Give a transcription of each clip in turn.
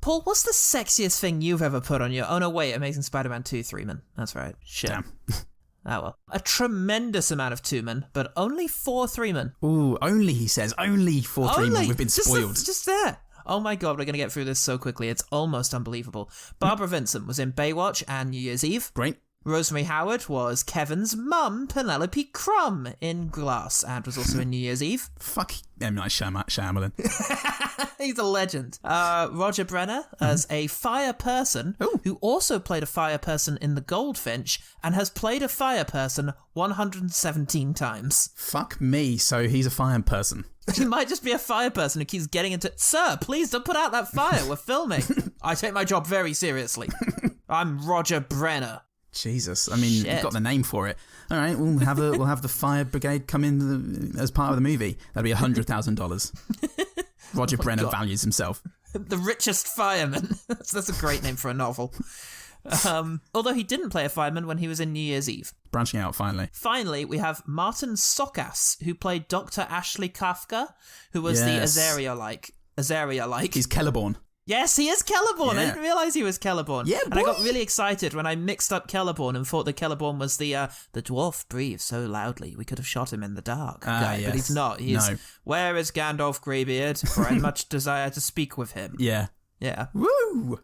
Paul, what's the sexiest thing you've ever put on your... Oh, no, wait, Amazing Spider-Man 2 3-man. That's right. Shit. Damn. Oh, well. A tremendous amount of 2-man, but only 4 3-man. Ooh, only, he says. Only 4 3-man. We've been spoiled. Just there. Oh my god, we're going to get through this so quickly. It's almost unbelievable. Barbara Vincent was in Baywatch and New Year's Eve. Great. Rosemary Howard was Kevin's mum, Penelope Crumb, in Glass, and was also in New Year's Eve. Fuck M. Night Shyamalan. He's a legend. Roger Brenner as a fire person, who also played a fire person in The Goldfinch, and has played a fire person 117 times. Fuck me, so he's a fire person. He might just be a fire person who keeps getting into... Sir, please don't put out that fire, we're filming. I take my job very seriously. I'm Roger Brenner. Jesus, I mean, you've got the name for it. All right, we'll have the fire brigade come in as part of the movie. That'll be $100,000. Roger Brenner values himself. The richest fireman. That's a great name for a novel. Although he didn't play a fireman when he was in New Year's Eve. Branching out, finally. Finally, we have Martin Sokas, who played Dr. Ashley Kafka, who was the Azaria-like. He's Celeborn. Yes, he is Celeborn. Yeah. I didn't realise he was Celeborn. Yeah, boy. And I got really excited when I mixed up Celeborn and thought that Celeborn was the dwarf breathes so loudly we could have shot him in the dark guy. Yes. But he's not. He's, where is Gandalf Greybeard? For I much desire to speak with him. Yeah. Yeah. Woo!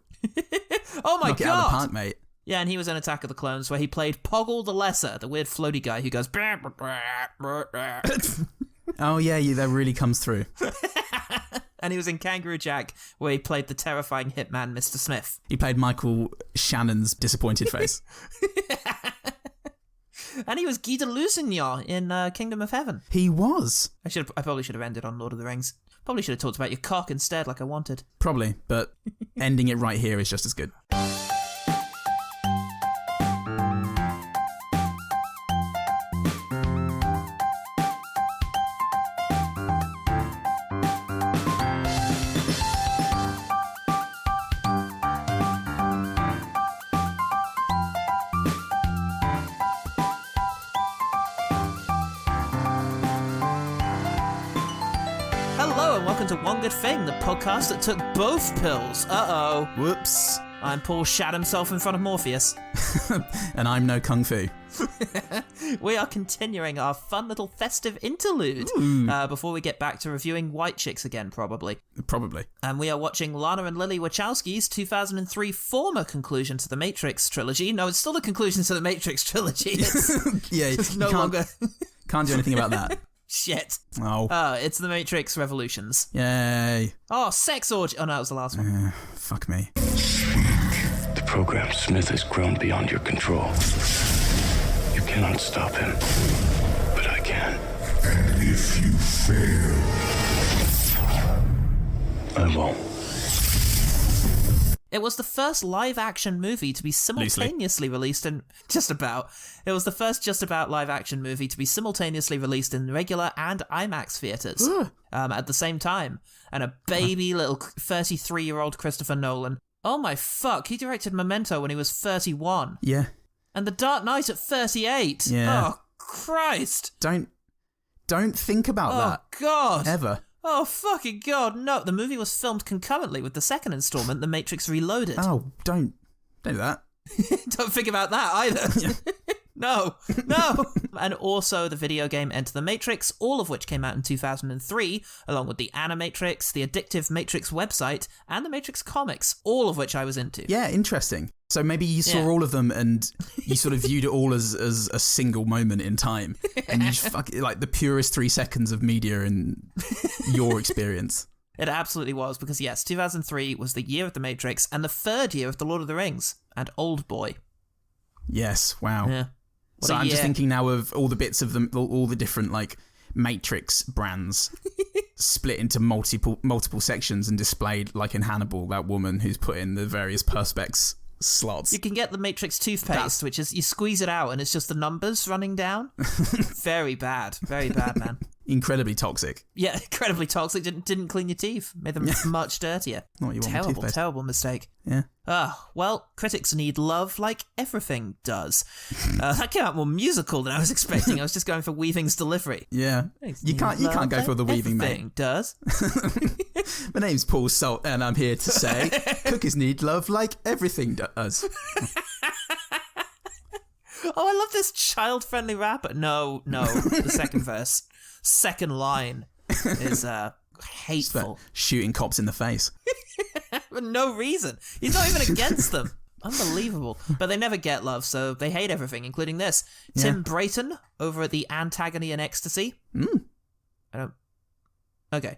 Oh my god! Knock it out of the park, mate. Yeah, and he was in Attack of the Clones where he played Poggle the Lesser, the weird floaty guy who goes... Oh yeah, that really comes through. And he was in Kangaroo Jack, where he played the terrifying hitman, Mr. Smith. He played Michael Shannon's disappointed face. And he was Guy de Lusignan in Kingdom of Heaven. He was. I probably should have ended on Lord of the Rings. Probably should have talked about your cock instead, like I wanted. Probably, but ending it right here is just as good. To One Good Thing, the podcast that took both pills. Uh-oh. Whoops. I'm Paul shat himself in front of Morpheus. And I'm no Kung Fu. We are continuing our fun little festive interlude before we get back to reviewing White Chicks again, probably. And we are watching Lana and Lily Wachowski's 2003 former conclusion to the Matrix trilogy. No, it's still the conclusion to the Matrix trilogy. It's no longer... Can't do anything about that. Shit. Oh. It's the Matrix Revolutions. Yay. Oh, sex orgy. Oh, no, it was the last one. Fuck me. The program Smith has grown beyond your control. You cannot stop him, but I can. And if you fail, I won't. It was the first live-action movie to be simultaneously released in... It was the first just-about live-action movie to be simultaneously released in regular and IMAX theatres at the same time. And a baby little 33-year-old Christopher Nolan. Oh my fuck, he directed Memento when he was 31. Yeah. And The Dark Knight at 38. Yeah. Oh, Christ. Don't think about that. Oh, God. Ever. Oh, fucking God, no. The movie was filmed concurrently with the second installment, The Matrix Reloaded. Oh, don't do that. Don't think about that either. No. And also the video game Enter the Matrix, all of which came out in 2003, along with the Animatrix, the Addictive Matrix website, and the Matrix comics, all of which I was into. Yeah, interesting. So maybe you saw all of them and you sort of viewed it all as a single moment in time. And you just like the purest 3 seconds of media in your experience. It absolutely was, because yes, 2003 was the year of The Matrix and the third year of The Lord of the Rings and Old Boy. Yes, wow. Yeah. So I'm just thinking now of all the bits of them, all the different like Matrix brands split into multiple sections and displayed, like in Hannibal, that woman who's put in the various perspex slots. You can get the Matrix toothpaste, which is you squeeze it out and it's just the numbers running down. Very bad, man. Incredibly toxic. Yeah, incredibly toxic. Didn't clean your teeth. Made them much dirtier. Not what you want with Terrible, toothpaste. terrible mistake. Yeah. Well, critics need love like everything does. That came out more musical than I was expecting. I was just going for Weaving's delivery. Yeah. You can't go for the Weaving, mate. Everything does. My name's Paul Salt, and I'm here to say cookies need love like everything does. Oh, I love this child-friendly rapper. No, the second verse. Second line is hateful. Shooting cops in the face. For no reason. He's not even against them. Unbelievable. But they never get love, so they hate everything, including this. Yeah. Tim Brayton, over at the Antagony and Ecstasy. Okay.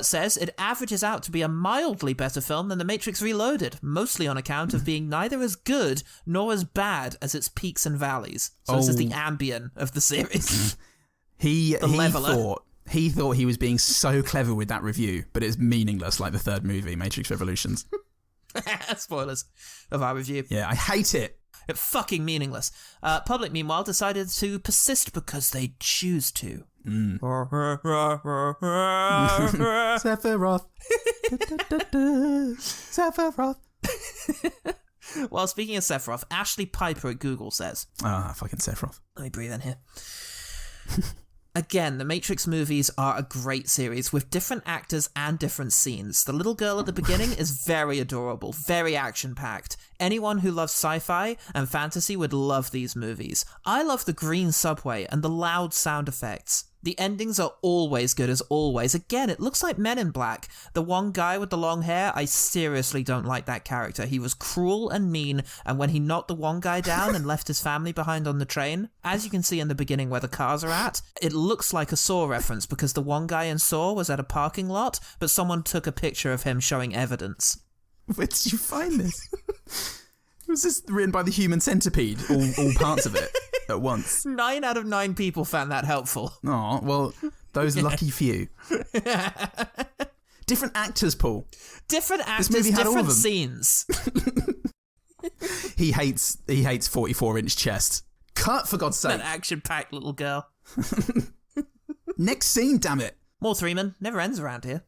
Says, it averages out to be a mildly better film than The Matrix Reloaded, mostly on account of being neither as good nor as bad as its peaks and valleys. So this is the Ambien of the series. He thought he was being so clever with that review, but it's meaningless like the third movie, Matrix Revolutions. Spoilers of our review. Yeah, I hate it. It's fucking meaningless. Public, meanwhile, decided to persist because they choose to. Sephiroth. Sephiroth. Well, speaking of Sephiroth, Ashley Piper at Google says... fucking Sephiroth. Let me breathe in here. Again, the Matrix movies are a great series with different actors and different scenes. The little girl at the beginning is very adorable, very action-packed. Anyone who loves sci-fi and fantasy would love these movies. I love the green subway and the loud sound effects. The endings are always good as always. Again, it looks like Men in Black. The one guy with the long hair, I seriously don't like that character. He was cruel and mean, and when he knocked the one guy down and left his family behind on the train, as you can see in the beginning where the cars are at, it looks like a Saw reference because the one guy in Saw was at a parking lot, but someone took a picture of him showing evidence. Where did you find this? Was this written by the Human Centipede? All parts of it at once? 9 out of 9 people found that helpful. Oh, well, those lucky few. Different actors, Paul. Different actors, this movie had all of different them. scenes. He hates 44-inch chest. Cut, for God's sake. That action-packed little girl. Next scene, damn it. More Three Man. Never ends around here.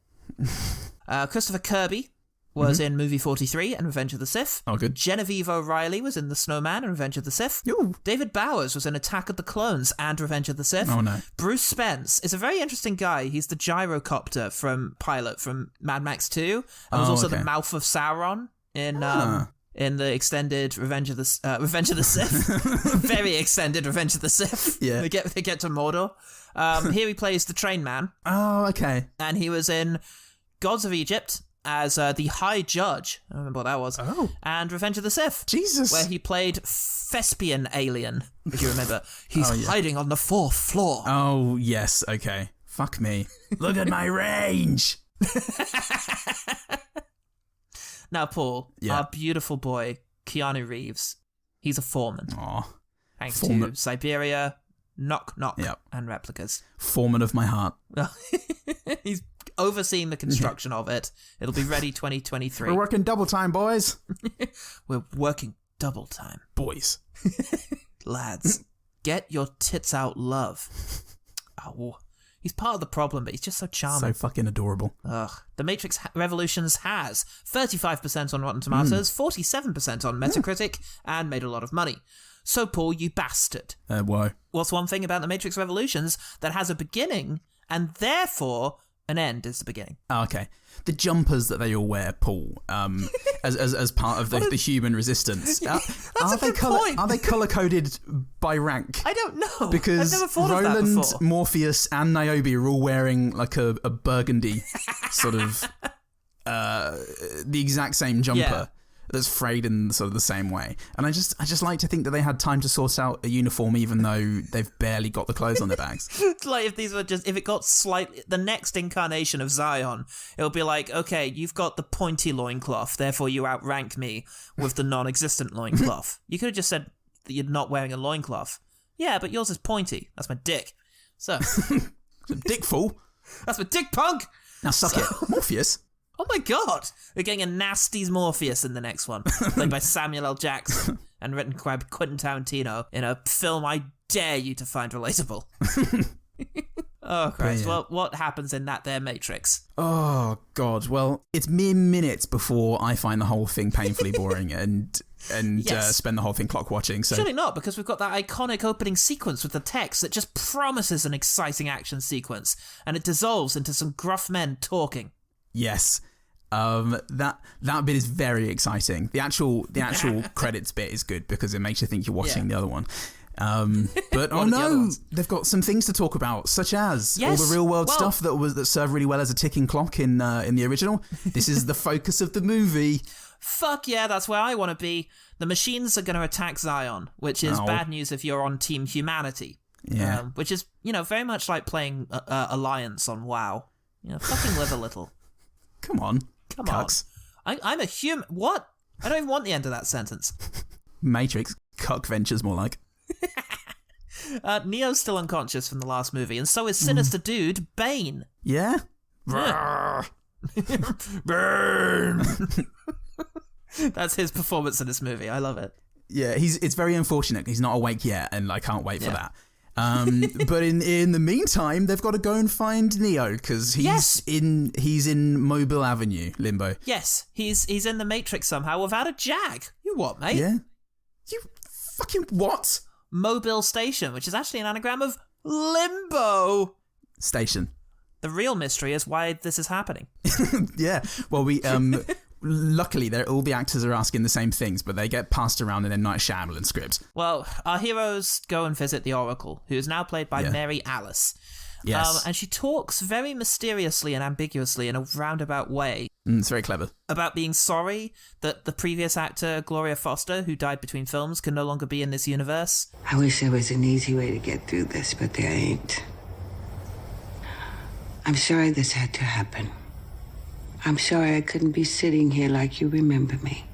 Christopher Kirby was in Movie 43 and Revenge of the Sith. Oh, good. Genevieve O'Reilly was in The Snowman and Revenge of the Sith. Ooh. David Bowers was in Attack of the Clones and Revenge of the Sith. Oh, no. Bruce Spence is a very interesting guy. He's the gyrocopter pilot from Mad Max 2. And was also the mouth of Sauron in the extended Revenge of the Sith. Very extended Revenge of the Sith. Yeah. They get to Mordor. Here he plays the Train Man. Oh, okay. And he was in Gods of Egypt as the High Judge. I don't remember what that was. Oh. And Revenge of the Sith. Jesus. Where he played Thespian Alien, if you remember. He's hiding on the 4th floor. Oh, yes, okay. Fuck me. Look at my range. Now, Paul, our beautiful boy, Keanu Reeves, he's a foreman. Aw. Thanks to Siberia, Knock Knock, and replicas. Foreman of my heart. He's overseeing the construction of it. It'll be ready 2023. We're working double time, boys. We're working double time. Boys. Lads, get your tits out, love. Oh, he's part of the problem, but he's just so charming. So fucking adorable. Ugh. The Matrix Revolutions has 35% on Rotten Tomatoes, 47% on Metacritic, and made a lot of money. So, Paul, you bastard. Whoa. What's one thing about The Matrix Revolutions that has a beginning, and therefore an end is the beginning? Oh, okay. The jumpers that they all wear, Paul, as part of the human resistance. That's a good point. Are they colour-coded by rank? I don't know. Because I've never thought Roland, of that before. Morpheus, and Niobe are all wearing like a burgundy sort of the exact same jumper. That's frayed in sort of the same way. And I just like to think that they had time to sort out a uniform even though they've barely got the clothes on their bags. It's like if it got slightly, the next incarnation of Zion, it'll be like, okay, you've got the pointy loincloth, therefore you outrank me with the non-existent loincloth. You could have just said that you're not wearing a loincloth. Yeah, but yours is pointy. That's my dick. So. Dick fool. That's my dick, punk. Now suck it. Morpheus. Oh my god! We're getting a Nasty's Morpheus in the next one, played by Samuel L. Jackson and written by Quentin Tarantino in a film I dare you to find relatable. Oh, Christ. Yeah. Well, what happens in that there Matrix? Oh, God. Well, it's mere minutes before I find the whole thing painfully boring and Yes. spend the whole thing clock watching. So Surely not, because we've got that iconic opening sequence with the text that just promises an exciting action sequence, and it dissolves into some gruff men talking. yes. That bit is very exciting. The actual credits bit is good because it makes you think you're watching the other one. But oh no, they've got some things to talk about, such as all the real world stuff that served really well as a ticking clock in the original. This is the focus of the movie. Fuck yeah, that's where I want to be. The machines are going to attack Zion, which is bad news if you're on Team Humanity. Yeah. Which is, very much like playing Alliance on WoW. Fucking live a little. Come on. Come Cucks. on. I'm a human. What? I don't even want the end of that sentence. Matrix. Cuck Ventures, more like. Neo's still unconscious from the last movie, and so is sinister dude Bane. Yeah? Burn! That's his performance in this movie. I love it. Yeah, it's very unfortunate. He's not awake yet, and I can't wait for that. But in the meantime, they've got to go and find Neo because he's in Mobile Avenue, Limbo. Yes, he's in the Matrix somehow without a jack. You what, mate? Yeah. You fucking what? Mobile Station, which is actually an anagram of Limbo. Station. The real mystery is why this is happening. Yeah. Well, we luckily all the actors are asking the same things, but they get passed around in a Night Shyamalan script. Well, our heroes go and visit the Oracle, who is now played by Mary Alice. Yes. And she talks very mysteriously and ambiguously in a roundabout way. It's very clever. About being sorry that the previous actor, Gloria Foster, who died between films, can no longer be in this universe. I wish there was an easy way to get through this, but there ain't. I'm sorry this had to happen. I'm sorry I couldn't be sitting here like you remember me.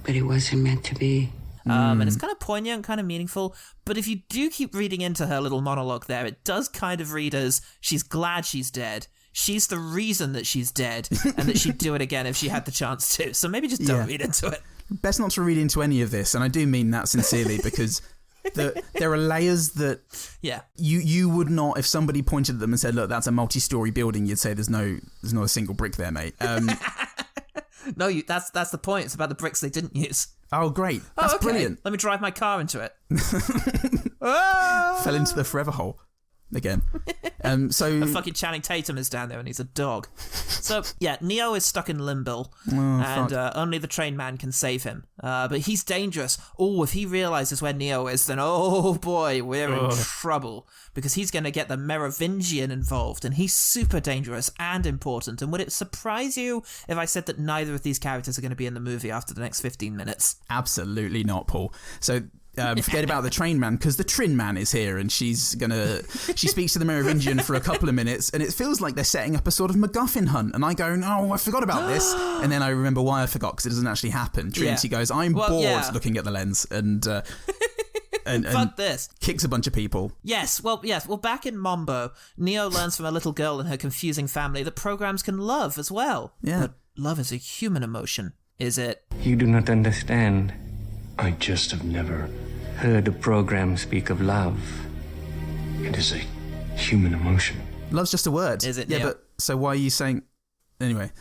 But it wasn't meant to be. And it's kind of poignant, kind of meaningful. But if you do keep reading into her little monologue there, it does kind of read as she's glad she's dead. She's the reason that she's dead, and that she'd do it again if she had the chance to. So maybe just don't read into it. Best not to read into any of this, and I do mean that sincerely, because there are layers that you would not, if somebody pointed at them and said, look, that's a multi-story building, you'd say there's not a single brick there, mate. No, that's the point. It's about the bricks they didn't use. Oh, great. That's brilliant. Let me drive my car into it. Fell into the forever hole again. So fucking Channing Tatum is down there and he's a dog. So, yeah, Neo is stuck in limbo, and only the Trin Man can save him. But he's dangerous. Oh, if he realizes where Neo is, then, oh boy, we're in trouble. Because he's going to get the Merovingian involved, and he's super dangerous and important. And would it surprise you if I said that neither of these characters are going to be in the movie after the next 15 minutes? Absolutely not, Paul. So forget about the Trin Man, because the Trin Man is here, and she speaks to the Merovingian for a couple of minutes, and it feels like they're setting up a sort of MacGuffin hunt. And I go, oh, I forgot about this. And then I remember why I forgot, because it doesn't actually happen. Trinity goes, I'm bored looking at the lens, and fuck this. Kicks a bunch of people. Yes. Well, back in Mambo, Neo learns from a little girl and her confusing family that programs can love as well. Yeah. But love is a human emotion, is it? You do not understand. I just have never heard a program speak of love. It is a human emotion. Love's just a word. Is it? Yeah, Neo? but so why are you saying... Anyway.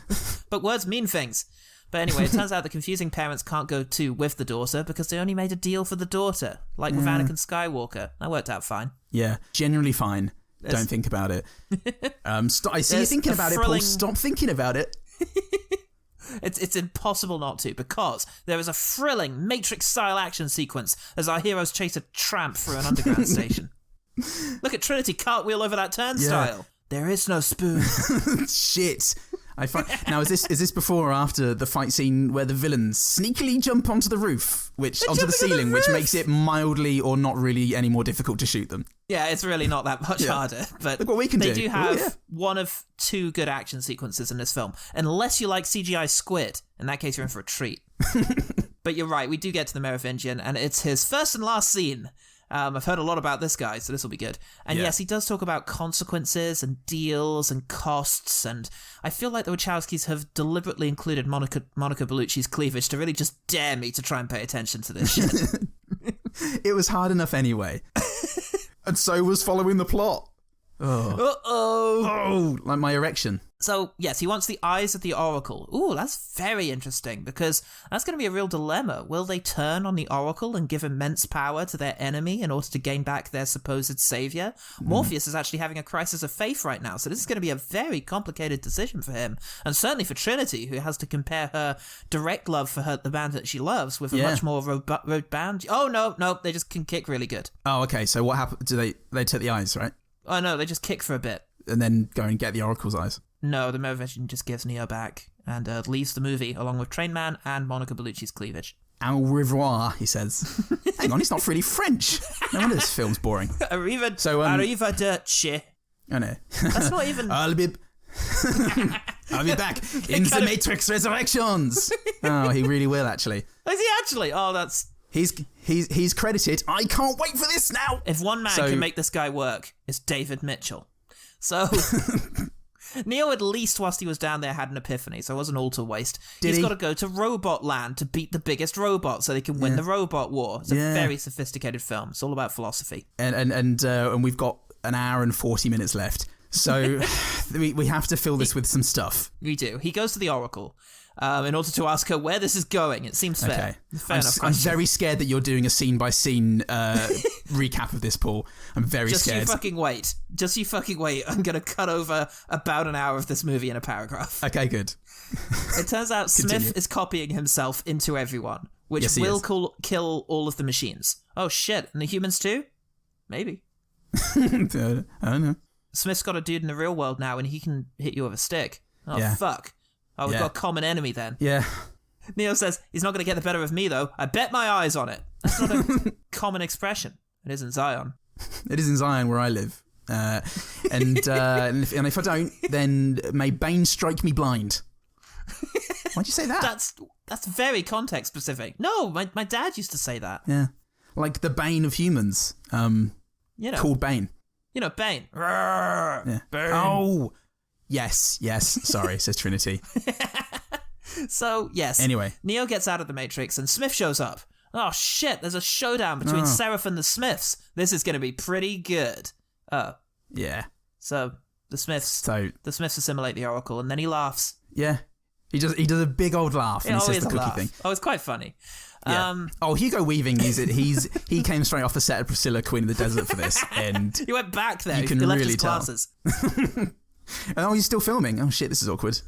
But words mean things. But anyway, it turns out the confusing parents can't go with the daughter because they only made a deal for the daughter, like with Anakin Skywalker. That worked out fine. Yeah, generally fine. Don't think about it. I see you thinking about it, Paul. Stop thinking about it. It's impossible not to, because there is a thrilling Matrix-style action sequence as our heroes chase a tramp through an underground station. Look at Trinity cartwheel over that turnstile. Yeah. There is no spoon. Shit. Now, is this before or after the fight scene where the villains sneakily jump onto the roof, onto the ceiling, which makes it mildly or not really any more difficult to shoot them? Yeah, it's really not that much harder. But look what we can do. They do have one of two good action sequences in this film, unless you like CGI squid. In that case, you're in for a treat. But you're right, we do get to the Merovingian, and it's his first and last scene. I've heard a lot about this guy, so this will be good. And yes, he does talk about consequences and deals and costs, and I feel like the Wachowskis have deliberately included Monica Bellucci's cleavage to really just dare me to try and pay attention to this shit. It was hard enough anyway. And so was following the plot. Oh, like my erection. So, yes, he wants the eyes of the Oracle. Ooh, that's very interesting, because that's going to be a real dilemma. Will they turn on the Oracle and give immense power to their enemy in order to gain back their supposed savior? Morpheus is actually having a crisis of faith right now, so this is going to be a very complicated decision for him. And certainly for Trinity, who has to compare her direct love for the band that she loves with a much more road band. Oh, no, they just can kick really good. Oh, okay, so what happened? Do they take the eyes, right? Oh, no, they just kick for a bit. And then go and get the Oracle's eyes. No, the Movision just gives Neo back and leaves the movie along with Trin Man and Monica Bellucci's cleavage. Au revoir, he says. Hang on, he's not really French. No wonder this film's boring. Arrivederci. I know. That's not even... I'll be back in the Matrix Resurrections. Oh, he really will, actually. Is he actually? Oh, that's... He's credited. I can't wait for this now. If one man can make this guy work, it's David Mitchell. So... Neo, at least whilst he was down there, had an epiphany, so it wasn't all to waste. He's got to go to Robot Land to beat the biggest robot so they can win the robot war. It's a very sophisticated film. It's all about philosophy. And we've got an hour and 40 minutes left. So we have to fill this with some stuff. We do. He goes to the Oracle in order to ask her where this is going. It seems fair. Okay. Fair enough. I'm very scared that you're doing a scene-by-scene recap of this, Paul. I'm very scared. Just you fucking wait. I'm going to cut over about an hour of this movie in a paragraph. Okay, good. It turns out Smith is copying himself into everyone, which will kill all of the machines. Oh, shit. And the humans too? Maybe. I don't know. Smith's got a dude in the real world now, and he can hit you with a stick. Oh, fuck. Oh, we've got a common enemy then. Yeah. Neo says, he's not going to get the better of me, though. I bet my eyes on it. That's not a common expression. It is in Zion. It is in Zion where I live. And if I don't, then may Bane strike me blind. Why'd you say that? That's very context specific. No, my dad used to say that. Yeah. Like the Bane of humans. Called Bane. You know, Bane. Yeah. Bane. Oh, yes. Sorry, says Trinity. So, yes. Anyway. Neo gets out of the Matrix and Smith shows up. Oh, shit, there's a showdown between Seraph and the Smiths. This is going to be pretty good. Oh. Yeah. So, the Smiths assimilate the Oracle, and then he laughs. Yeah. He does a big old laugh, and he says the cookie thing. Oh, it's quite funny. Yeah. Hugo Weaving, he came straight off the set of Priscilla, Queen of the Desert for this, and he went back there. You can he left really his classes. Oh, he's still filming. Oh shit, this is awkward.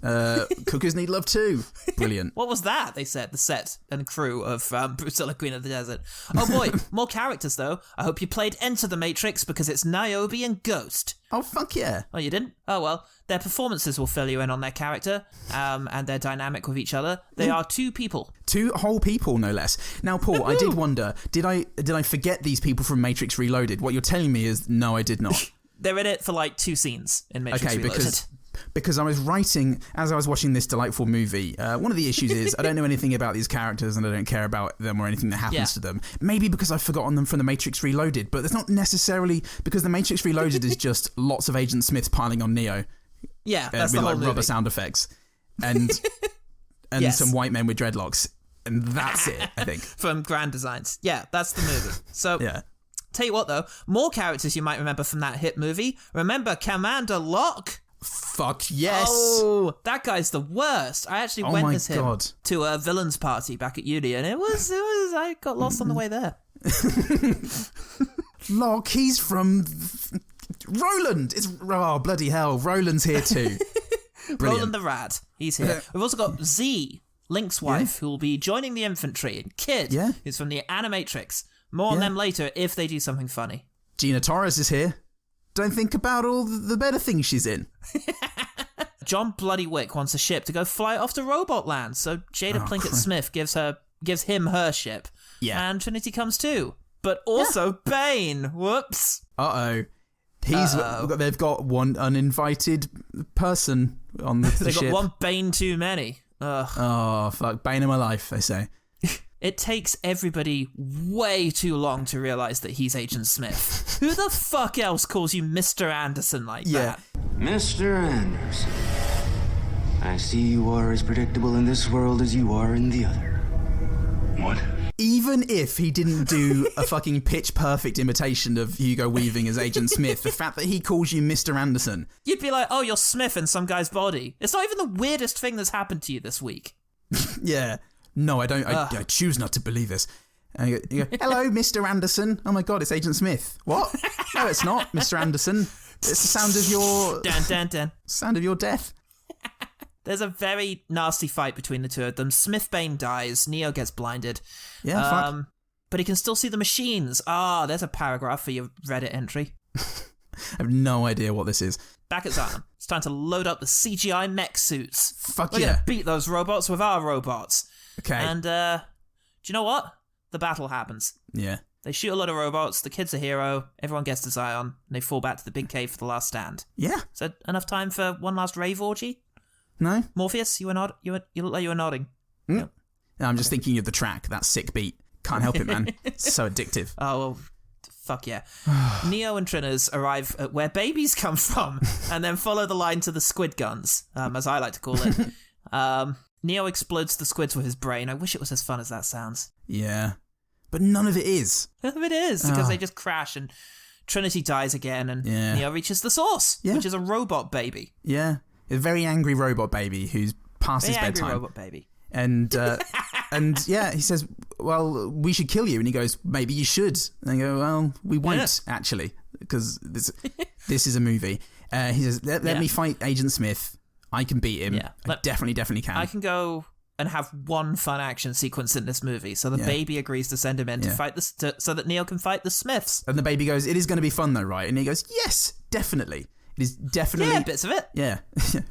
Cookers need love too. Brilliant. What was that? They said the set and crew of Priscilla, Queen of the Desert. Oh boy, more characters though. I hope you played Enter the Matrix because it's Niobe and Ghost. Oh fuck yeah. Oh, you didn't? Oh well, their performances will fill you in on their character and their dynamic with each other. They are two people. Two whole people, no less. Now, Paul, I did wonder, did I forget these people from Matrix Reloaded? What you're telling me is no, I did not. They're in it for like 2 scenes in Matrix Reloaded. Because I was writing, as I was watching this delightful movie, one of the issues is I don't know anything about these characters and I don't care about them or anything that happens to them. Maybe because I've forgotten them from The Matrix Reloaded, but that's not necessarily because The Matrix Reloaded is just lots of Agent Smiths piling on Neo. Yeah, that's with the whole like rubber movie. sound effects and some white men with dreadlocks. And that's it, I think. From Grand Designs. Yeah, that's the movie. So... yeah. Tell you what, though, more characters you might remember from that hit movie. Remember Commander Locke? Fuck yes. Oh, that guy's the worst. I actually went as him to a villains party back at uni, and it was I got lost on the way there. Locke, he's from Roland. Bloody hell, Roland's here too. Roland the Rat, he's here. We've also got Z, Link's wife, who will be joining the infantry, and Kid, who's from the Animatrix. More on them later if they do something funny. Gina Torres is here. Don't think about all the better things she's in. John Bloody Wick wants a ship to go fly off to Robot Land, so Jada Pinkett Smith gives him her ship. Yeah. And Trinity comes too. But also Bane. Whoops. They've got one uninvited person on the ship. They've got one Bane too many. Ugh. Oh, fuck. Bane of my life, they say. It takes everybody way too long to realise that he's Agent Smith. Who the fuck else calls you Mr. Anderson like that? Mr. Anderson, I see you are as predictable in this world as you are in the other. What? Even if he didn't do a fucking pitch-perfect imitation of Hugo Weaving as Agent Smith, the fact that he calls you Mr. Anderson... You'd be like, oh, you're Smith in some guy's body. It's not even the weirdest thing that's happened to you this week. Yeah. No, I don't. I choose not to believe this. And you go, hello, Mr. Anderson. Oh my God, it's Agent Smith. What? No, it's not, Mr. Anderson. It's the sound of your... Dun. Sound of your death. There's a very nasty fight between the two of them. Smithbane dies. Neo gets blinded. Yeah, fuck. But he can still see the machines. There's a paragraph for your Reddit entry. I have no idea what this is. Back at Zion. It's time to load up the CGI mech suits. Fuck We're yeah. gonna beat those robots with our robots. Okay. And, do you know what? The battle happens. Yeah. They shoot a lot of robots, the kid's a hero, everyone gets to Zion, and they fall back to the big cave for the last stand. Yeah. Is that enough time for one last rave orgy? No? Morpheus, you look like you were nodding. No, I'm just thinking of the track, that sick beat. Can't help it, man. It's so addictive. Oh, well, fuck yeah. Neo and Trinners arrive at where babies come from, and then follow the line to the squid guns, as I like to call it. Neo explodes the squids with his brain. I wish it was as fun as that sounds. Yeah. But none of it is. None of it is, because they just crash, and Trinity dies again, and Neo reaches the source, which is a robot baby. Yeah. A very angry robot baby who's past his bedtime. Angry robot baby. And yeah, he says, well, we should kill you. And he goes, maybe you should. And they go, well, we won't, actually, because this is a movie. He says, let me fight Agent Smith. I can beat him. Yeah. I definitely can. I can go and have one fun action sequence in this movie. So the baby agrees to send him in to fight so that Neo can fight the Smiths. And the baby goes, it is going to be fun though, right? And he goes, yes, definitely. It is definitely... Yeah, bits of it. Yeah,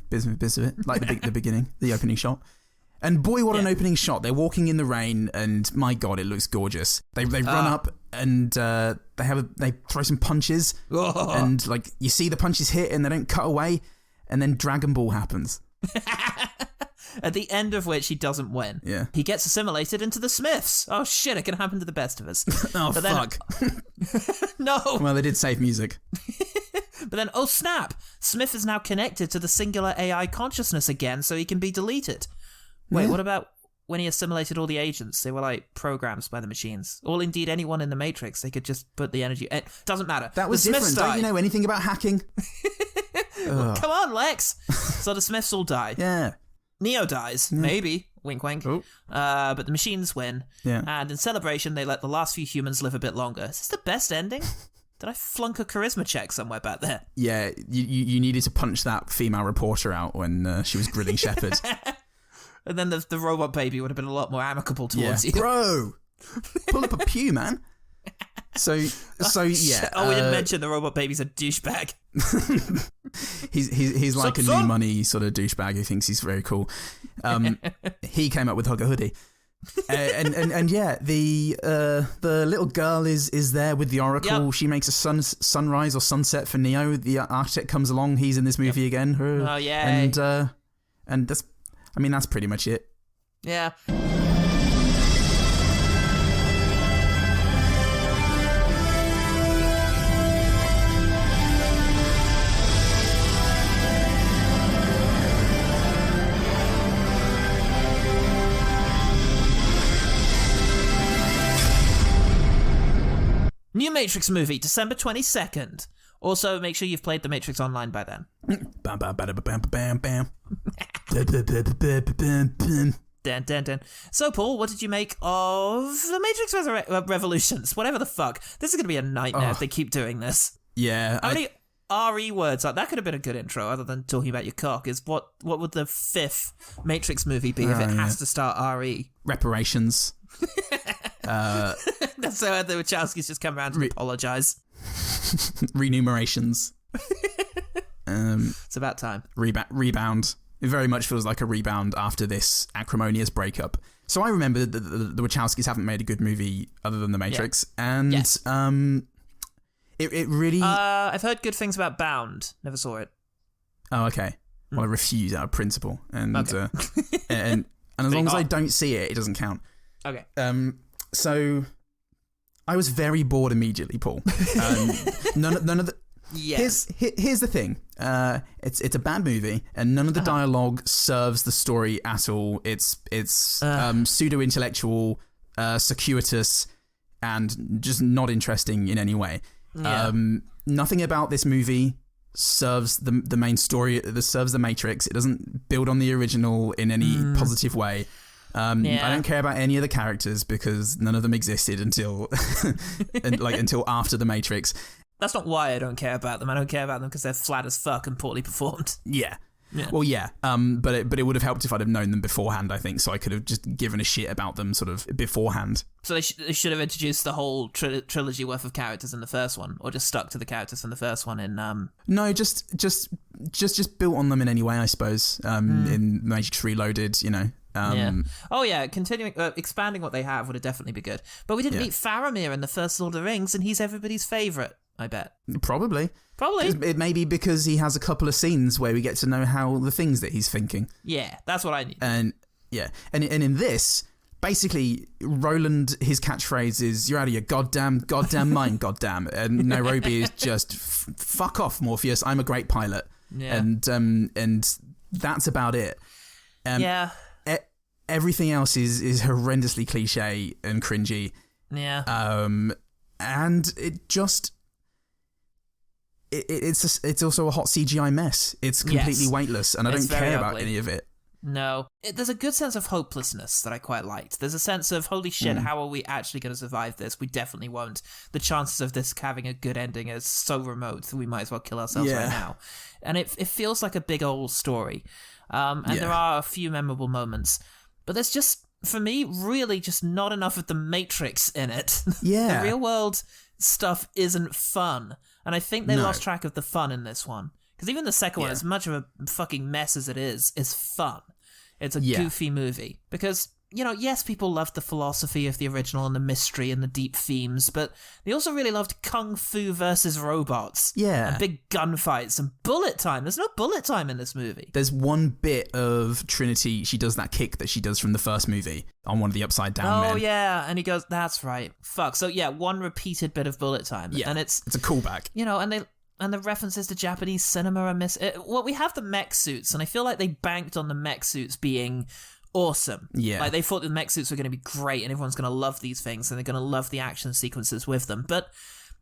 bits of it. Like the beginning, the opening shot. And boy, what an opening shot. They're walking in the rain and my God, it looks gorgeous. They run up and they throw some punches. And like you see the punches hit and they don't cut away. And then Dragon Ball happens. At the end of which he doesn't win. Yeah. He gets assimilated into the Smiths. Oh shit, it can happen to the best of us. Fuck. No. Well, they did save music. But then, oh snap, Smith is now connected to the singular AI consciousness again, so he can be deleted. Wait, what about when he assimilated all the agents? They were like programs by the machines. Or indeed anyone in the Matrix, they could just put the energy... It doesn't matter. That was different. Don't you know anything about hacking? Come on, Lex. So the Smiths all die. Yeah. Neo dies, maybe. Wink, wink. Oh. But the machines win. Yeah. And in celebration, they let the last few humans live a bit longer. Is this the best ending? Did I flunk a charisma check somewhere back there? Yeah, you needed to punch that female reporter out when she was grilling Shepard. And then the robot baby would have been a lot more amicable towards you. Bro, pull up a pew, man. So yeah. Oh, we didn't mention the robot baby's a douchebag. he's like a new money sort of douchebag who thinks he's very cool. He came up with Hugger Hoodie. And yeah, the little girl is there with the Oracle. Yep. She makes a sunrise or sunset for Neo. The architect comes along. He's in this movie again. Oh yeah. And that's pretty much it. Yeah. New Matrix movie, December 22nd. Also, make sure you've played The Matrix Online by then. Bam, bam, bam, bam, bam, bam. Dun. So, Paul, what did you make of The Matrix Revolutions? Whatever the fuck. This is going to be a nightmare if they keep doing this. Yeah. How many RE words? That could have been a good intro, other than talking about your cock. Is what would the fifth Matrix movie be if it has to start RE? Reparations. That's how the Wachowskis just come around to apologise. Renumerations. It's about time. Rebound. It very much feels like a rebound after this acrimonious breakup. So I remember that the Wachowskis haven't made a good movie other than The Matrix, and it really. I've heard good things about Bound. Never saw it. Oh, okay. Well, I refuse out of principle, and and as long as I don't see it, it doesn't count. Okay. So I was very bored immediately, Paul. None of the. Yes. Here's the thing. It's a bad movie, and none of the dialogue serves the story at all. It's pseudo intellectual circuitous, and just not interesting in any way. Yeah. Nothing about this movie serves the main story. That serves the Matrix. It doesn't build on the original in any positive way. I don't care about any of the characters because none of them existed until until after the Matrix. That's not why I don't care about them. I don't care about them because they're flat as fuck and poorly performed. Yeah. Well, yeah. But it would have helped if I'd have known them beforehand, I think. So I could have just given a shit about them sort of beforehand. So they should have introduced the whole trilogy worth of characters in the first one, or just stuck to the characters from the first one in. No, just built on them in any way, I suppose. In Matrix Reloaded, you know. Oh yeah, continuing expanding what they have would have definitely been good. But we didn't meet Faramir in the first Lord of the Rings, and he's everybody's favourite. I bet. Probably. It may be because he has a couple of scenes where we get to know how the things that he's thinking. Yeah, that's what I need. And in this, basically, Roland, his catchphrase is, "You're out of your goddamn mind, goddamn." And Nairobi is just, "Fuck off, Morpheus. I'm a great pilot." Yeah. And that's about it. Everything else is horrendously cliche and cringy. Yeah. And it just. It's also a hot CGI mess. It's completely weightless, and I don't care about any of it. No. There's a good sense of hopelessness that I quite liked. There's a sense of, holy shit, how are we actually going to survive this? We definitely won't. The chances of this having a good ending is so remote that we might as well kill ourselves right now. And it feels like a big old story. And there are a few memorable moments. But there's just, for me, really just not enough of the Matrix in it. Yeah. The real world stuff isn't fun. And I think they lost track of the fun in this one. Because even the second one, as much of a fucking mess as it is fun. It's a goofy movie. Because, you know, yes, people loved the philosophy of the original and the mystery and the deep themes, but they also really loved kung fu versus robots. Yeah. And big gunfights and bullet time. There's no bullet time in this movie. There's one bit of Trinity, she does that kick that she does from the first movie on one of the upside down men. Oh, yeah. And he goes, that's right. Fuck. So, yeah, one repeated bit of bullet time. Yeah. And it's a callback. You know, and the references to Japanese cinema are well, we have the mech suits, and I feel like they banked on the mech suits being awesome. Yeah. Like, they thought the mech suits were going to be great, and everyone's going to love these things, and they're going to love the action sequences with them. But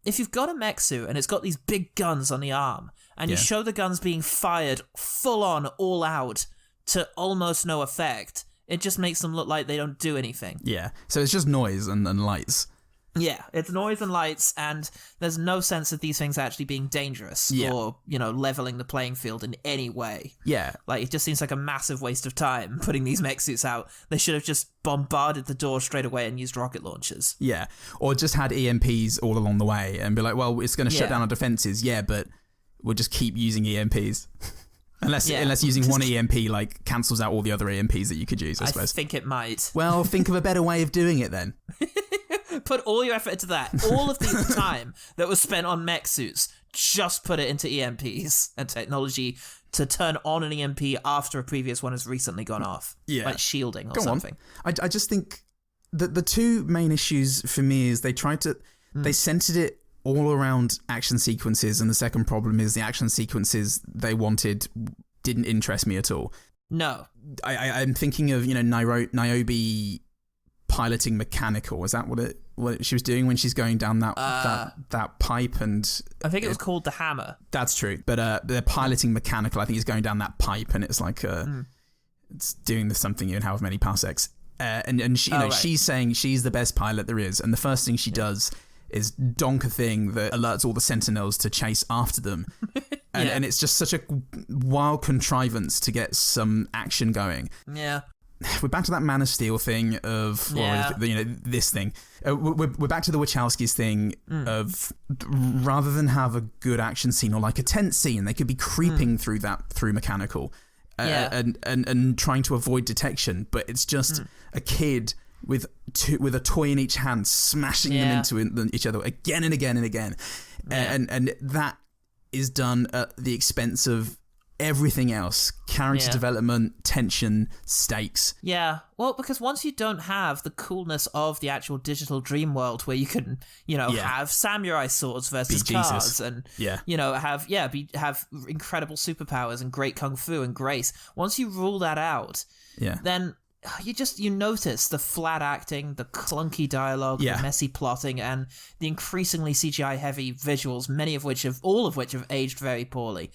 if you've got a mech suit, and it's got these big guns on the arm, and you show the guns being fired full on, all out, to almost no effect, it just makes them look like they don't do anything. Yeah. So it's just noise and lights. Yeah, it's noise and lights, and there's no sense of these things actually being dangerous or, you know, leveling the playing field in any way. Yeah. Like, it just seems like a massive waste of time putting these mech suits out. They should have just bombarded the door straight away and used rocket launchers. Yeah, or just had EMPs all along the way and be like, well, it's going to shut down our defenses, but we'll just keep using EMPs. Unless using one EMP, like, cancels out all the other EMPs that you could use, I suppose. I think it might. Well, think of a better way of doing it then. Put all your effort into that. All of the time that was spent on mech suits, just put it into EMPs and technology to turn on an EMP after a previous one has recently gone off. Yeah. Like shielding or something. I just think that the two main issues for me is they centered it all around action sequences, and the second problem is the action sequences they wanted didn't interest me at all. No. I'm thinking of, you know, Niobe piloting mechanical. Is that what she was doing when she's going down that pipe? And I think it was called the hammer. That's true. But they're piloting mechanical. I think he's going down that pipe, and it's like it's doing something in however many parsecs. And she, she's saying she's the best pilot there is, and the first thing she does is donk a thing that alerts all the sentinels to chase after them. And it's just such a wild contrivance to get some action going. Yeah. We're back to that Man of Steel thing of, this thing. We're back to the Wachowskis thing of, rather than have a good action scene or like a tense scene, they could be creeping through mechanical and trying to avoid detection. But it's just a kid with a toy in each hand, smashing them into each other again and again and again. And that is done at the expense of everything else: character development, tension, stakes. Yeah, well, because once you don't have the coolness of the actual digital dream world where you can, have samurai swords versus cars and have incredible superpowers and great kung fu and grace. Once you rule that out, then you notice the flat acting, the clunky dialogue, the messy plotting, and the increasingly CGI heavy visuals, all of which have aged very poorly.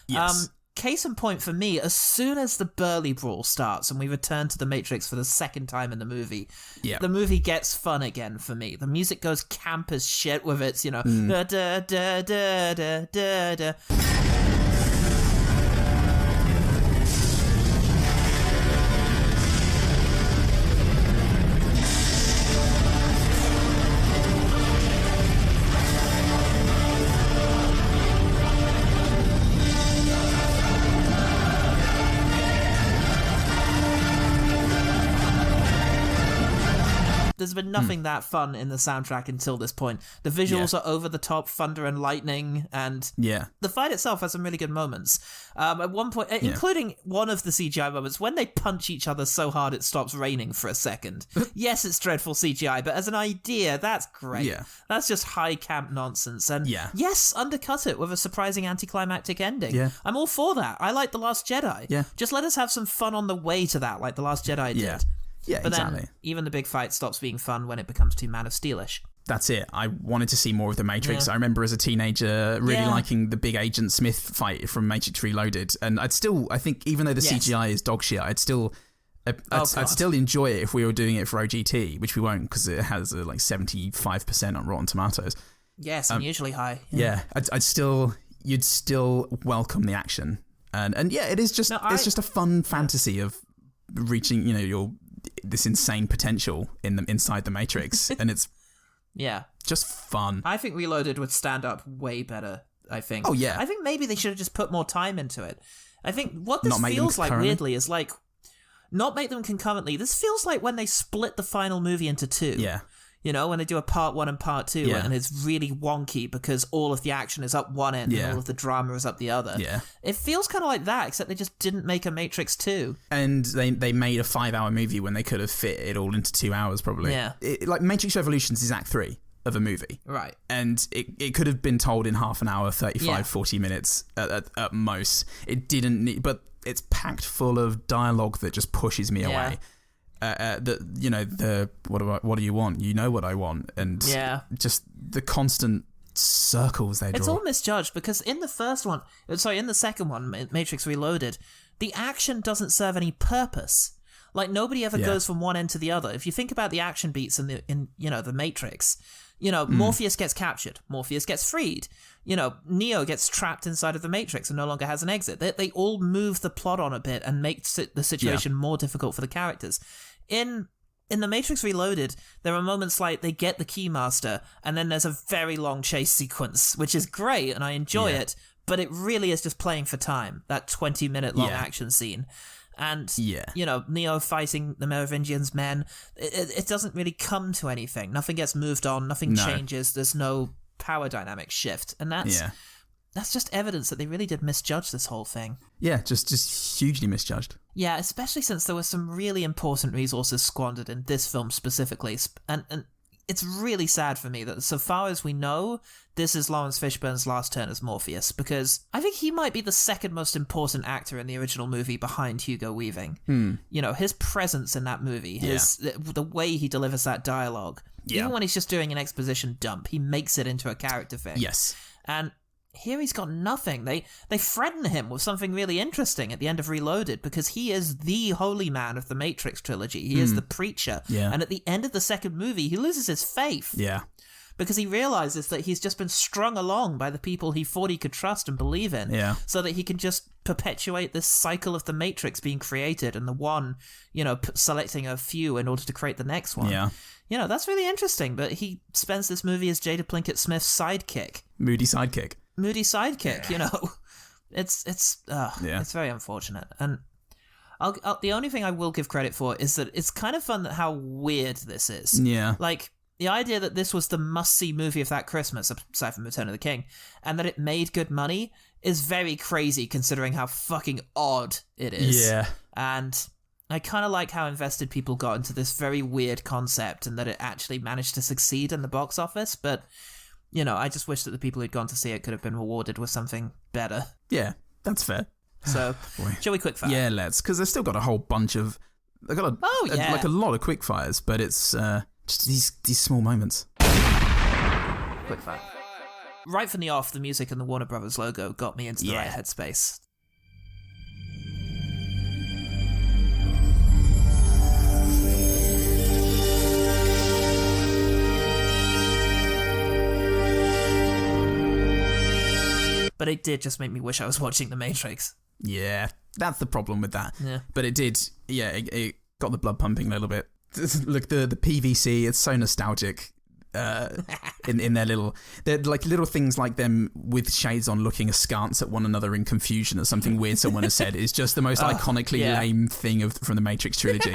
Yes. Case in point for me, as soon as the Burly Brawl starts and we return to the Matrix for the second time in the movie, the movie gets fun again for me. The music goes camp as shit with its, da da da da da da da. There's been nothing that fun in the soundtrack until this point. The visuals are over the top, thunder and lightning, and the fight itself has some really good moments. At one point, including one of the CGI moments, when they punch each other so hard it stops raining for a second. Yes, it's dreadful CGI, but as an idea, that's great. Yeah. That's just high camp nonsense. And yes, undercut it with a surprising anticlimactic ending. Yeah. I'm all for that. I like The Last Jedi. Yeah. Just let us have some fun on the way to that, like The Last Jedi did. Yeah, but exactly. then even the big fight stops being fun when it becomes too Man of Steel-ish. That's it. I wanted to see more of the Matrix. I remember as a teenager really liking the big Agent Smith fight from Matrix Reloaded, and I think even though the CGI is dog shit, I'd still enjoy it if we were doing it for OGT, which we won't because it has like 75% on Rotten Tomatoes. Yes, and usually high. Yeah, you'd still welcome the action, and it is just it's just a fun fantasy of reaching this insane potential inside the Matrix, and it's just fun. I think Reloaded would stand up way better. I think. Oh yeah. I think maybe they should have just put more time into it. I think what this not feels like currently. weirdly is like not make them concurrently. This feels like when they split the final movie into two. Yeah. When they do a part 1 and part 2, and it's really wonky because all of the action is up one end and all of the drama is up the other. Yeah. It feels kind of like that, except they just didn't make a Matrix 2. And they made a 5-hour movie when they could have fit it all into 2 hours, probably. Yeah. Like Matrix Revolutions is Act 3 of a movie. Right. And it could have been told in half an hour, 35, 40 minutes at most. It didn't need, but it's packed full of dialogue that just pushes me away. What do you want? You know what I want, and just the constant circles they draw. It's all misjudged because in the second one, Matrix Reloaded, the action doesn't serve any purpose. Like nobody ever goes from one end to the other. If you think about the action beats in the Matrix, Morpheus gets captured, Morpheus gets freed. Neo gets trapped inside of the Matrix and no longer has an exit. They all move the plot on a bit and make the situation more difficult for the characters. In the Matrix Reloaded, there are moments like they get the Keymaster and then there's a very long chase sequence, which is great and I enjoy it, but it really is just playing for time, that 20-minute long action scene. And, Neo fighting the Merovingians' men, it doesn't really come to anything. Nothing gets moved on, nothing changes, there's no power dynamic shift. And that's just evidence that they really did misjudge this whole thing. Yeah, just hugely misjudged. Yeah, especially since there were some really important resources squandered in this film specifically. And it's really sad for me that so far as we know, this is Lawrence Fishburne's last turn as Morpheus, because I think he might be the second most important actor in the original movie behind Hugo Weaving. His presence in that movie, the way he delivers that dialogue, even when he's just doing an exposition dump, he makes it into a character thing. Yes. And here he's got nothing. They threaten him with something really interesting at the end of Reloaded because he is the holy man of the Matrix trilogy. He is the preacher. Yeah. And at the end of the second movie, he loses his faith. Yeah. Because he realizes that he's just been strung along by the people he thought he could trust and believe in. Yeah. So that he can just perpetuate this cycle of the Matrix being created and the one, selecting a few in order to create the next one. Yeah. That's really interesting, but he spends this movie as Jada Pinkett Smith's sidekick. Moody sidekick. It's very unfortunate. And the only thing I will give credit for is that it's kind of fun how weird this is. Yeah. Like, the idea that this was the must-see movie of that Christmas, aside from Return of the King, and that it made good money is very crazy considering how fucking odd it is. Yeah. And I kind of like how invested people got into this very weird concept and that it actually managed to succeed in the box office, but, I just wish that the people who'd gone to see it could have been rewarded with something better. Yeah, that's fair. So, shall we quick fire? Yeah, let's, because they've still got a whole bunch of They got like a lot of quick fires, but it's just these small moments. Quick fire. Right from the off, the music and the Warner Brothers logo got me into the right headspace. But it did just make me wish I was watching The Matrix. Yeah, that's the problem with that. Yeah. But it did, it got the blood pumping a little bit. Look, the PVC, it's so nostalgic. In their they're like little things like them with shades on looking askance at one another in confusion at something weird someone has said is just the most iconically lame thing from the Matrix trilogy.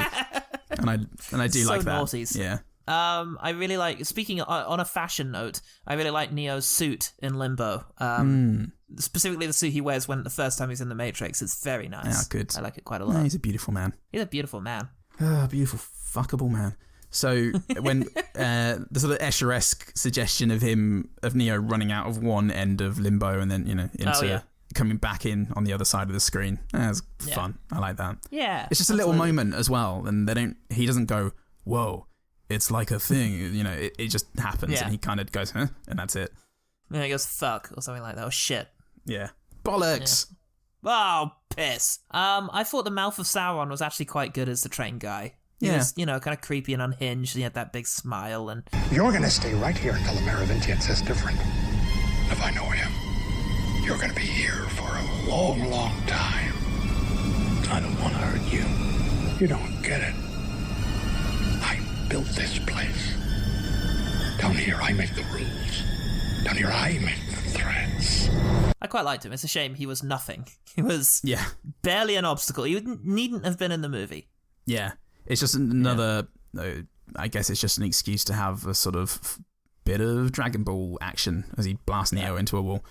and I do so like that. Naughties. Yeah. I really like, speaking on a fashion note, I really like Neo's suit in Limbo. Specifically the suit he wears when the first time he's in the Matrix. It's very nice. Yeah, good. I like it quite a lot. Yeah, he's a beautiful man. He's a beautiful man. Beautiful fuckable man. So when the sort of Escher-esque suggestion of Neo running out of one end of Limbo and then, into coming back in on the other side of the screen. That's fun. I like that. Yeah. It's just a little moment as well. And he doesn't go, whoa, it's like a thing. It just happens and he kind of goes, huh? And that's it. Yeah, he goes, fuck, or something like that. Oh, shit. Yeah. Bollocks. Yeah. Oh, piss. I thought the mouth of Sauron was actually quite good as the train guy. He was, kind of creepy and unhinged. He had that big smile and... You're going to stay right here until the Merovingian says different. If I know him, you're going to be here for a long, long time. I don't want to hurt you. You don't get it. I built this place. Down here, I make the rules. Down here, I make the threats. I quite liked him. It's a shame he was nothing. He was barely an obstacle. He needn't have been in the movie. Yeah. It's just another, I guess it's just an excuse to have a sort of bit of Dragon Ball action as he blasts Neo into a wall.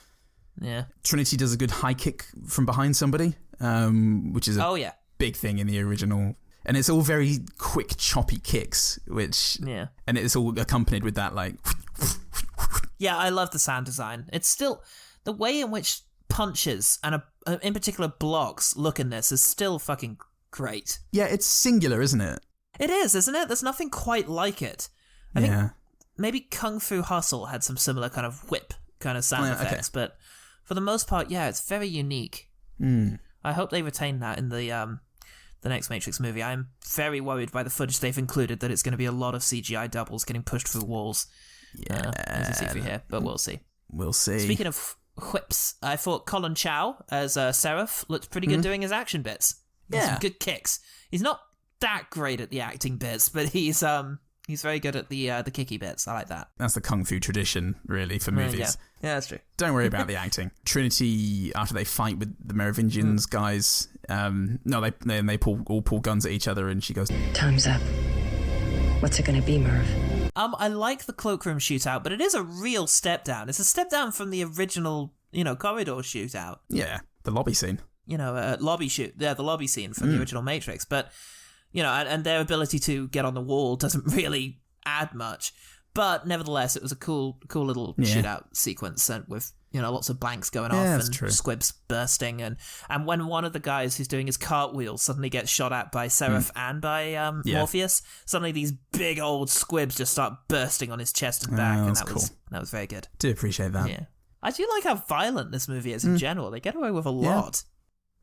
Yeah. Trinity does a good high kick from behind somebody, which is a big thing in the original. And it's all very quick, choppy kicks, and it's all accompanied with that, like... Yeah, I love the sound design. It's still... The way in which punches, and in particular blocks, look in this is still fucking... great. Yeah, it's singular, isn't it? It is, isn't it? There's nothing quite like it. I think maybe Kung Fu Hustle had some similar kind of whip kind of sound effects, but for the most part, it's very unique. I hope they retain that in the next Matrix movie. I'm very worried by the footage they've included that it's going to be a lot of CGI doubles getting pushed through walls. As you see through here, but we'll see. We'll see. Speaking of whips, I thought Colin Chow as Seraph looked pretty good doing his action bits. Some good kicks. He's not that great at the acting bits, but he's very good at the kicky bits. I like that. That's the kung fu tradition, really, for movies. Yeah, that's true. Don't worry about the acting. Trinity, after they fight with the Merovingians guys, they pull guns at each other, and she goes, "Time's up. What's it gonna be, Merv?" I like the cloakroom shootout, but it is a real step down. It's a step down from the original, corridor shootout. Yeah, the lobby scene. The lobby scene from the original Matrix, but and their ability to get on the wall doesn't really add much, but nevertheless it was a cool little shootout sequence with lots of blanks going off and squibs bursting, and when one of the guys who's doing his cartwheel suddenly gets shot at by Seraph and by Morpheus, suddenly these big old squibs just start bursting on his chest and back, and that was very good. Do appreciate that. Yeah, I do like how violent this movie is in general. They get away with a lot.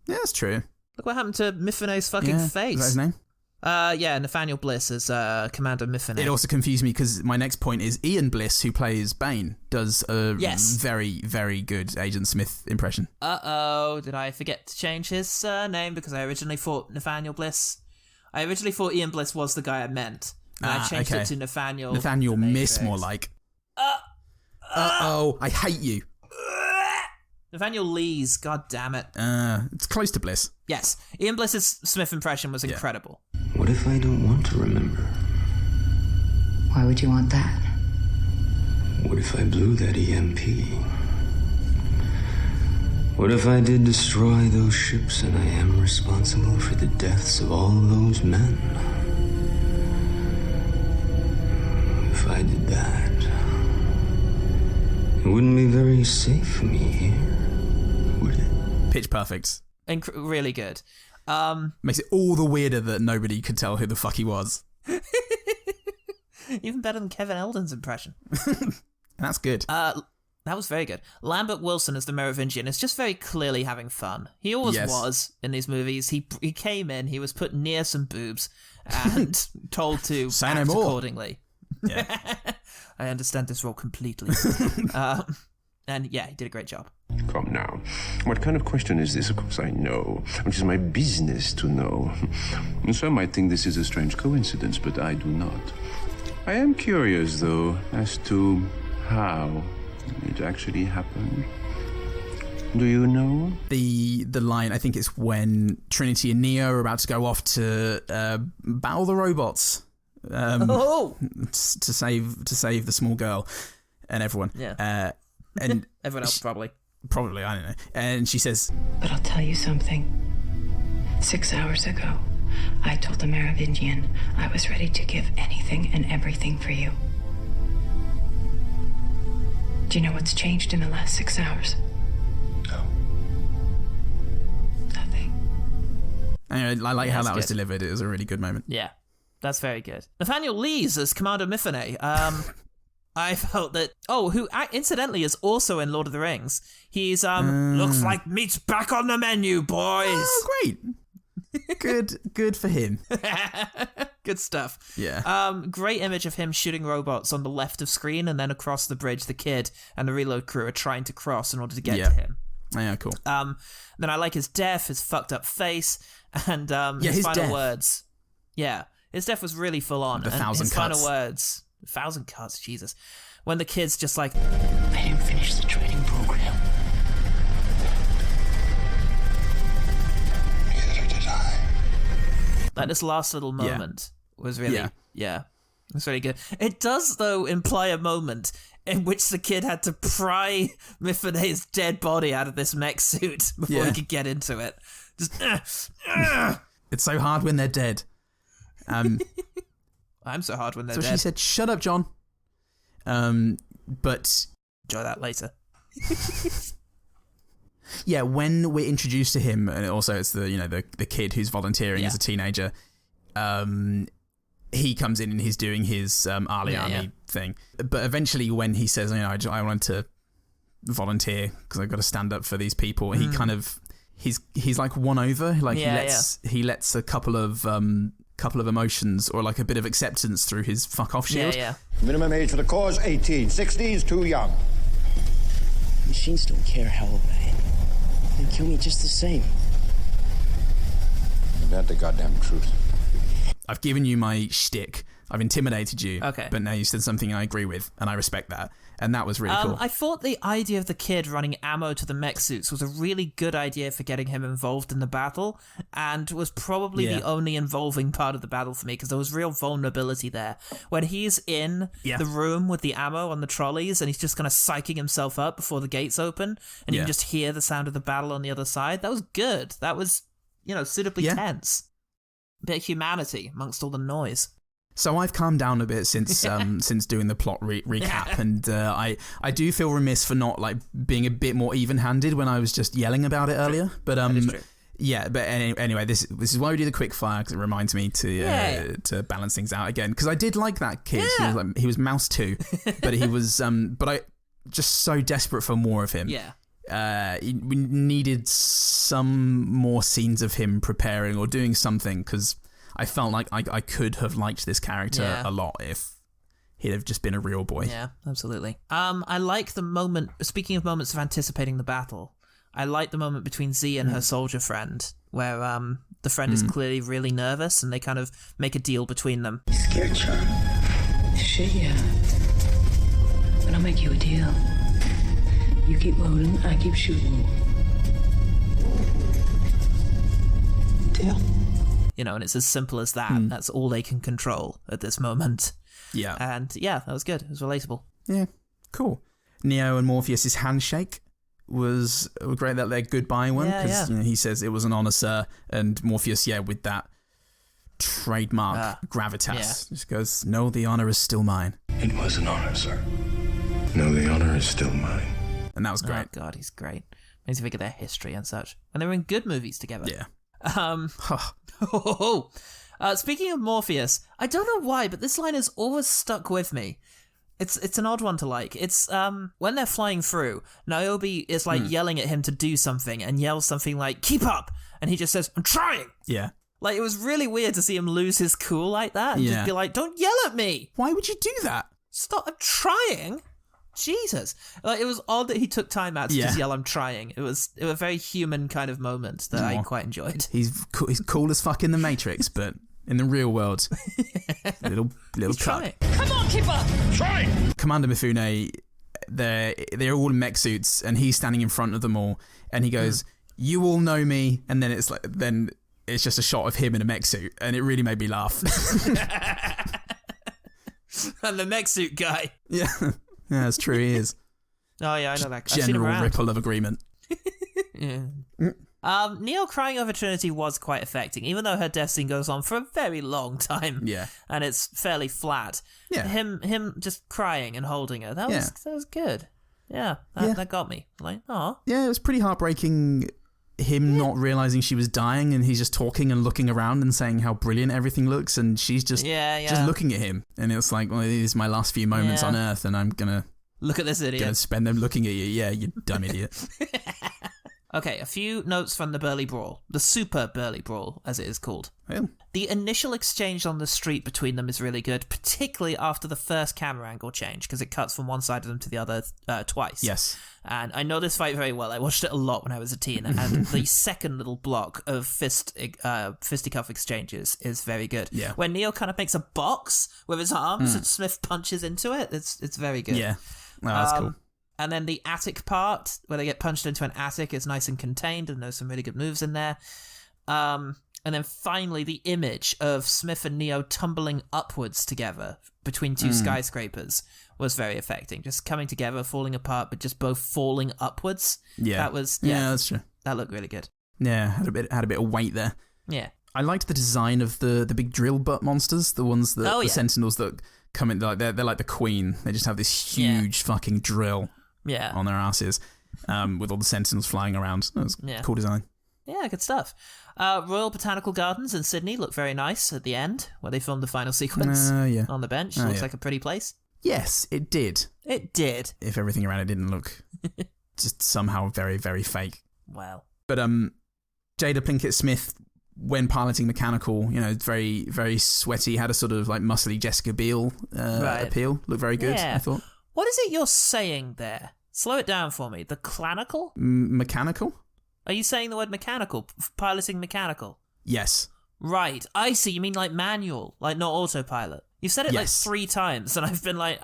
Yeah, that's true. Look what happened to Mifune's fucking face. Is that his name? Nathaniel Bliss as Commander Mifune. It also confused me because my next point is Ian Bliss, who plays Bane, does a very, very good Agent Smith impression. Did I forget to change his name? Because I originally thought Nathaniel Bliss. I originally thought Ian Bliss was the guy I meant. And I changed it to Nathaniel. Nathaniel Miss, more like. I hate you. Nathaniel Lees, god damn it. It's close to Bliss. Yes. Ian Bliss's Smith impression was incredible. What if I don't want to remember? Why would you want that? What if I blew that EMP? What if I did destroy those ships and I am responsible for the deaths of all those men? If I did that, it wouldn't be very safe for me here, would it? Pitch perfect. Really good. Makes it all the weirder that nobody could tell who the fuck he was. Even better than Kevin Eldon's impression. That's good. That was very good. Lambert Wilson as the Merovingian is just very clearly having fun. He always was in these movies. He came in, he was put near some boobs and told to Say act no more. accordingly. Yeah. I understand this role completely. And yeah, he did a great job. Come now. What kind of question is this? Of course I know. Which is my business to know. And some might think this is a strange coincidence, but I do not. I am curious, though, as to how it actually happened. Do you know? The line, I think it's when Trinity and Neo are about to go off to battle the robots. To save the small girl and everyone. Yeah. And everyone else probably, I don't know. And she says, But I'll tell you something. 6 hours ago, I told the Merovingian I was ready to give anything and everything for you. Do you know what's changed in the last 6 hours? No. Nothing. Anyway, I like how that was good. delivered. It was a really good moment. Yeah, that's very good. Nathaniel Lees as Commander Mifune. I felt that... Oh, who incidentally is also in Lord of the Rings. He's, looks like meat's back on the menu, boys. Oh, great. Good for him. Good stuff. Yeah. Great image of him shooting robots on the left of screen, and then across the bridge, the kid and the reload crew are trying to cross in order to get to him. Yeah, cool. Then I like his death, his fucked up face, and his final death. words. Yeah, his death was really full on. The and 1,000 his cuts. final words. 1,000 cuts, Jesus. When the kid's just like, I didn't finish the training program. Neither did I. like this last little moment was really, it was really good. It does, though, imply a moment in which the kid had to pry Mifune's dead body out of this mech suit before he could get into it. Just, It's so hard when they're dead. I'm so hard when they're So dead. she said, "Shut up, John." But enjoy that later. yeah, when we're introduced to him, and also it's the kid who's volunteering as a teenager. He comes in and he's doing his Ali thing. But eventually, when he says, I want to volunteer because I've got to stand up for these people, he kind of he's like won over. Like he lets a couple of emotions or like a bit of acceptance through his fuck off shield. Minimum age for the cause, 18. 16 is too young. Machines don't care how old I am. They kill me just the same. That's the goddamn truth. I've given you my shtick. I've intimidated you. Okay. But now you said something I agree with, and I respect that. And that was really cool. I thought the idea of the kid running ammo to the mech suits was a really good idea for getting him involved in the battle, and was probably the only involving part of the battle for me, because there was real vulnerability there. When he's in the room with the ammo on the trolleys, and he's just kind of psyching himself up before the gates open, and you can just hear the sound of the battle on the other side, that was good. That was, suitably tense. A bit of humanity amongst all the noise. So I've calmed down a bit since doing the plot recap, and I do feel remiss for not like being a bit more even-handed when I was just yelling about it earlier. But but anyway, this is why we do the quick fire, because it reminds me to balance things out again. Because I did like that kid. He was Mouse 2, but he was but I just so desperate for more of him. We needed some more scenes of him preparing or doing something, because I felt like I could have liked this character a lot if he'd have just been a real boy. Yeah, absolutely. I like the moment, speaking of moments of anticipating the battle, I like the moment between Z and her soldier friend, where the friend is clearly really nervous, and they kind of make a deal between them. You scared, Sean? Shit, yeah. But I'll make you a deal. You keep loading, I keep shooting. Deal. And it's as simple as that. That's all they can control at this moment. Yeah. And that was good. It was relatable. Yeah, cool. Neo and Morpheus' handshake was great, that their goodbye one, because he says it was an honor, sir, and Morpheus, with that trademark gravitas, just goes, no, the honor is still mine. It was an honor, sir. No, the honor is still mine. And that was great. Oh, God, he's great. Makes you think of their history and such. And they were in good movies together. Yeah. Speaking of Morpheus, I don't know why, but this line has always stuck with me. It's an odd one to like. It's when they're flying through, Niobe is like yelling at him to do something and yells something like, keep up! And he just says, I'm trying! Yeah. Like, it was really weird to see him lose his cool like that and just be like, don't yell at me! Why would you do that? Stop, I'm trying! Jesus. Like, it was odd that he took time out to just yell, I'm trying. It was a very human kind of moment that I quite enjoyed. He's cool as fuck in the Matrix, but in the real world, little cuck. Come on, keep up! Trying! Commander Mifune, they're all in mech suits, and he's standing in front of them all, and he goes, "You all know me," and then it's just a shot of him in a mech suit, and it really made me laugh. And the mech suit guy. Yeah, that's true. He is. Oh yeah, I know that. General ripple of agreement. Yeah. Neo crying over Trinity was quite affecting, even though her death scene goes on for a very long time. Yeah. And it's fairly flat. Yeah. Him just crying and holding her. That was good. Yeah. That got me. Like, oh. Yeah, it was pretty heartbreaking. Him not realizing she was dying, and he's just talking and looking around and saying how brilliant everything looks, and she's just looking at him, and it's like, well, these are my last few moments on Earth, and I'm gonna look at this idiot. Gonna spend them looking at you. Yeah, you dumb idiot. Okay, a few notes from the Burly Brawl. The Super Burly Brawl, as it is called. Oh. The initial exchange on the street between them is really good, particularly after the first camera angle change, because it cuts from one side of them to the other twice. Yes. And I know this fight very well. I watched it a lot when I was a teen, and the second little block of fisticuff exchanges is very good. Yeah. When Neo kind of makes a box with his arms and Smith punches into it, it's very good. Yeah. Oh, that's cool. And then the attic part, where they get punched into an attic, is nice and contained, and there's some really good moves in there. And then finally, the image of Smith and Neo tumbling upwards together between two skyscrapers was very affecting. Just coming together, falling apart, but just both falling upwards. Yeah. That was, that's true. That looked really good. Yeah, had a bit of weight there. Yeah. I liked the design of the big drill butt monsters, the ones that the Sentinels that come in, like they're like the Queen. They just have this huge fucking drill. Yeah. On their asses, with all the Sentinels flying around. That was cool design. Yeah, good stuff. Royal Botanical Gardens in Sydney look very nice at the end, where they filmed the final sequence on the bench. Looks like a pretty place. Yes, it did. It did. If everything around it didn't look just somehow very, very fake. Well. But Jada Pinkett Smith, when piloting mechanical, very, very sweaty, had a sort of like muscly Jessica Biel appeal. Looked very good, I thought. What is it you're saying there? Slow it down for me. The clanical? Mechanical? Are you saying the word mechanical? Piloting mechanical? Yes. Right. I see. You mean like manual, like not autopilot. You've said it like 3 times, and I've been like,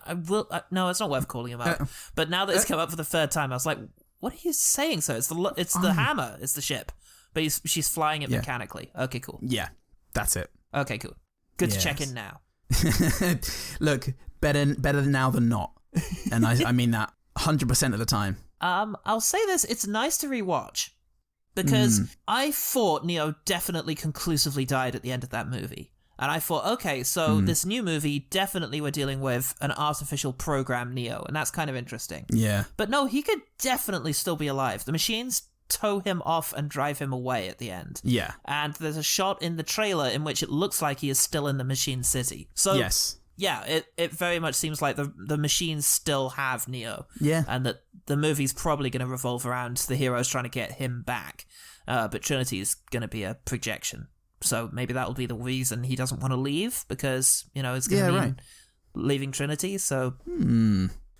no, it's not worth calling him out. But now that it's come up for the 3rd time, I was like, what are you saying? So it's the hammer, it's the ship, but she's flying it mechanically. Okay, cool. Yeah, that's it. Okay, cool. Good to check in now. Look, better now than not. And I mean that 100% of the time. I'll say this, it's nice to rewatch, because I thought Neo definitely conclusively died at the end of that movie. And I thought, okay, so this new movie, definitely we're dealing with an artificial program Neo, and that's kind of interesting. Yeah. But no, he could definitely still be alive. The machines tow him off and drive him away at the end. Yeah. And there's a shot in the trailer in which it looks like he is still in the machine city. So yes. Yeah, it very much seems like the machines still have Neo. Yeah. And that the movie's probably going to revolve around the heroes trying to get him back. But Trinity is going to be a projection. So maybe that'll be the reason he doesn't want to leave, because, it's going to mean leaving Trinity. So,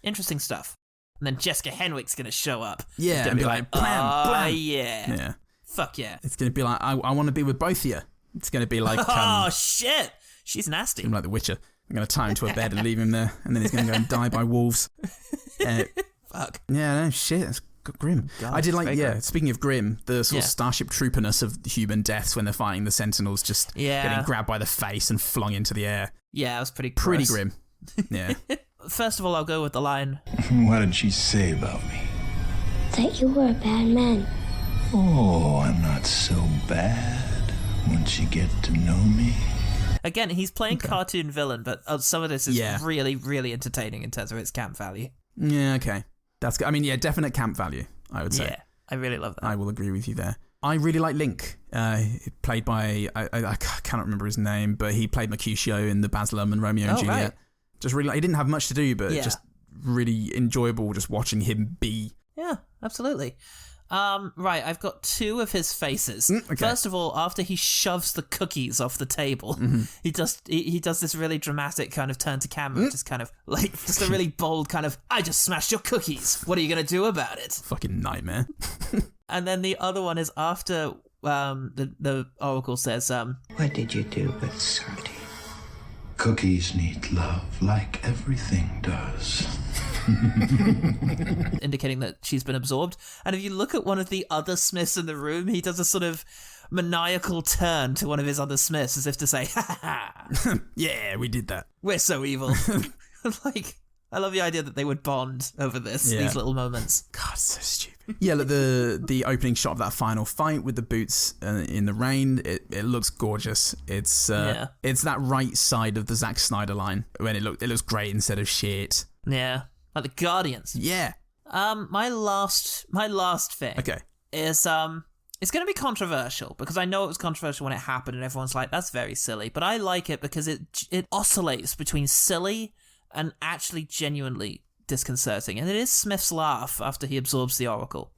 interesting stuff. And then Jessica Henwick's going to show up. Yeah, and be like, blam, blam. Yeah. Fuck yeah. It's going to be like, I want to be with both of you. It's going to be like... oh, shit. She's nasty. Like The Witcher. I'm going to tie him to a bed and leave him there, and then he's going to go and die by wolves. Fuck. Yeah, no, shit. That's grim. God, I did like, grim. speaking of grim, the sort of Starship Trooperness of human deaths when they're fighting the Sentinels, just getting grabbed by the face and flung into the air. Yeah, it was pretty grim. Yeah. First of all, I'll go with the line. What did she say about me? That you were a bad man. Oh, I'm not so bad once you get to know me. Again, he's playing cartoon villain, but some of this is really, really entertaining in terms of its camp value. Yeah, okay. That's good. I mean, definite camp value, I would say. Yeah, I really love that. I will agree with you there. I really like Link, played by, I cannot remember his name, but he played Mercutio in the Baz Luhrmann Romeo and Juliet. Right. Just really, he didn't have much to do, but just really enjoyable just watching him be. Yeah, absolutely. Right, I've got 2 of his faces. Okay. First of all, after he shoves the cookies off the table, he does this really dramatic kind of turn to camera, just kind of like just a really bold kind of, I just smashed your cookies. What are you gonna do about it? Fucking nightmare. And then the other one is after the Oracle says, What did you do with Santi? Cookies need love like everything does. indicating that she's been absorbed. And if you look at one of the other Smiths in the room, he does a sort of maniacal turn to one of his other Smiths as if to say, ha ha ha. Yeah, we did that. We're so evil. Like, I love the idea that they would bond over these little moments. God, so stupid. Yeah, look, the opening shot of that final fight with the boots in the rain, it looks gorgeous. It's that right side of the Zack Snyder line when it looks great instead of shit. Yeah. Like the Guardians. Yeah. My last thing. Okay. Is it's going to be controversial because I know it was controversial when it happened and everyone's like, that's very silly. But I like it because it oscillates between silly and actually genuinely disconcerting. And it is Smith's laugh after he absorbs the Oracle.